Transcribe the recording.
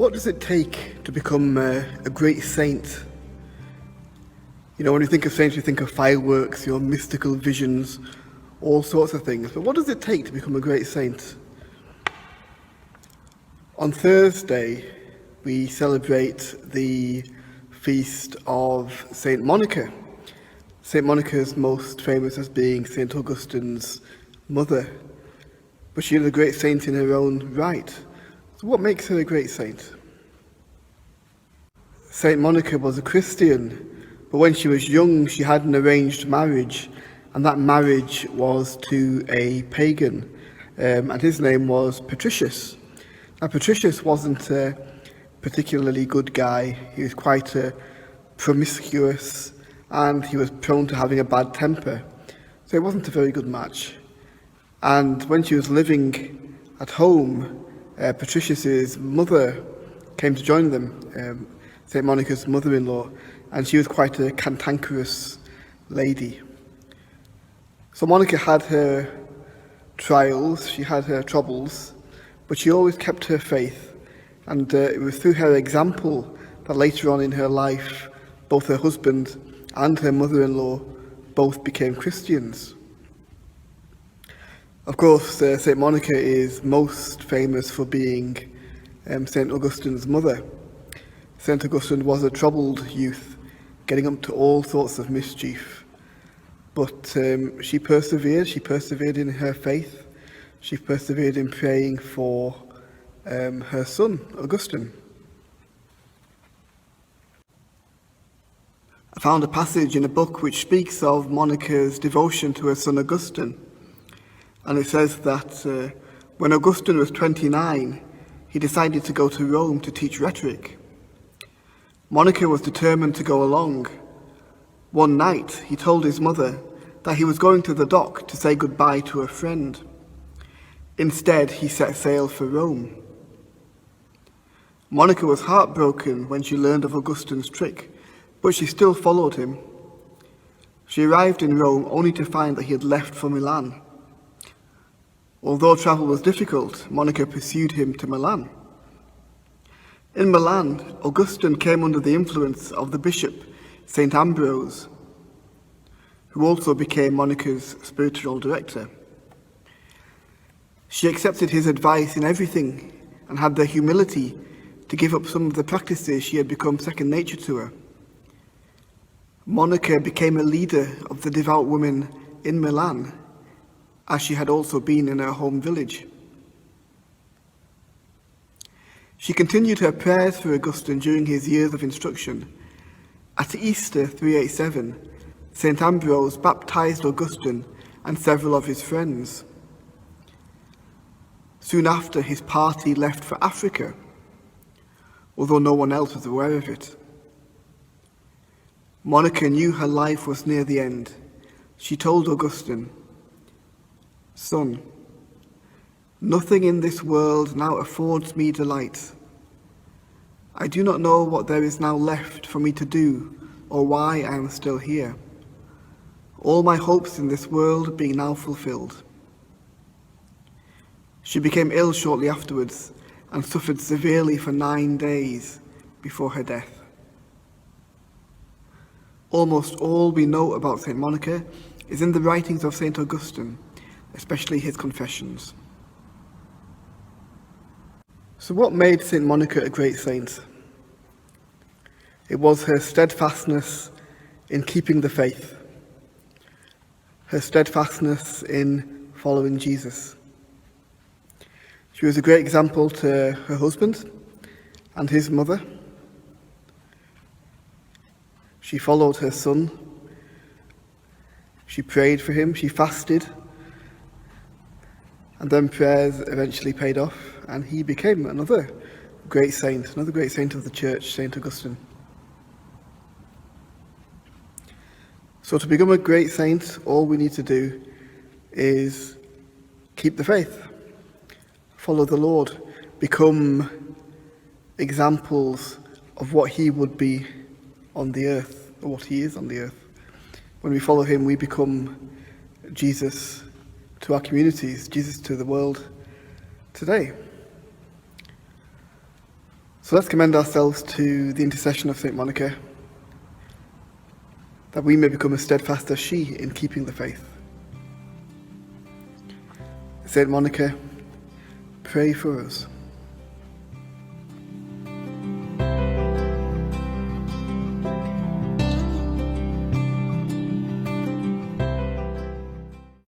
What does it take to become a great saint? You know, when you think of saints, you think of fireworks, mystical visions, all sorts of things. But what does it take to become a great saint? On Thursday, we celebrate the feast of Saint Monica. Saint Monica is most famous as being Saint Augustine's mother, but she is a great saint in her own right. So what makes her a great saint? Saint Monica was a Christian, but when she was young she had an arranged marriage, and that marriage was to a pagan, and his name was Patricius. Now Patricius wasn't a particularly good guy. He was quite promiscuous, and he was prone to having a bad temper, so it wasn't a very good match. And when she was living at home, Patricius's mother came to join them, Saint Monica's mother-in-law, and she was quite a cantankerous lady. So Monica had her trials, she had her troubles, but she always kept her faith, and it was through her example that later on in her life both her husband and her mother-in-law both became Christians. Of course, Saint Monica is most famous for being Saint Augustine's mother. Saint Augustine was a troubled youth, getting up to all sorts of mischief. But she persevered in her faith, she persevered in praying for her son, Augustine. I found a passage in a book which speaks of Monica's devotion to her son Augustine. And it says that when Augustine was 29, he decided to go to Rome to teach rhetoric. Monica was determined to go along. One night, he told his mother that he was going to the dock to say goodbye to a friend. Instead, he set sail for Rome. Monica was heartbroken when she learned of Augustine's trick, but she still followed him. She arrived in Rome only to find that he had left for Milan. Although travel was difficult, Monica pursued him to Milan. In Milan, Augustine came under the influence of the bishop, St. Ambrose, who also became Monica's spiritual director. She accepted his advice in everything and had the humility to give up some of the practices she had become second nature to her. Monica became a leader of the devout women in Milan, as she had also been in her home village. She continued her prayers for Augustine during his years of instruction. At Easter 387, St. Ambrose baptized Augustine and several of his friends. Soon after, his party left for Africa, although no one else was aware of it. Monica knew her life was near the end. She told Augustine, "Son, nothing in this world now affords me delight. I do not know what there is now left for me to do or why I am still here, all my hopes in this world being now fulfilled." She became ill shortly afterwards and suffered severely for 9 days before her death. Almost all we know about Saint Monica is in the writings of Saint Augustine, especially his confessions. So what made Saint Monica a great saint? It was her steadfastness in keeping the faith, her steadfastness in following Jesus. She was a great example to her husband and his mother. She followed her son. She prayed for him. She fasted. And then prayers eventually paid off, and he became another great saint of the church, Saint Augustine. So to become a great saint, all we need to do is keep the faith, follow the Lord, become examples of what he would be on the earth, or what he is on the earth. When we follow him, we become Jesus to our communities, Jesus to the world today. So let's commend ourselves to the intercession of St. Monica, that we may become as steadfast as she in keeping the faith. St. Monica, pray for us.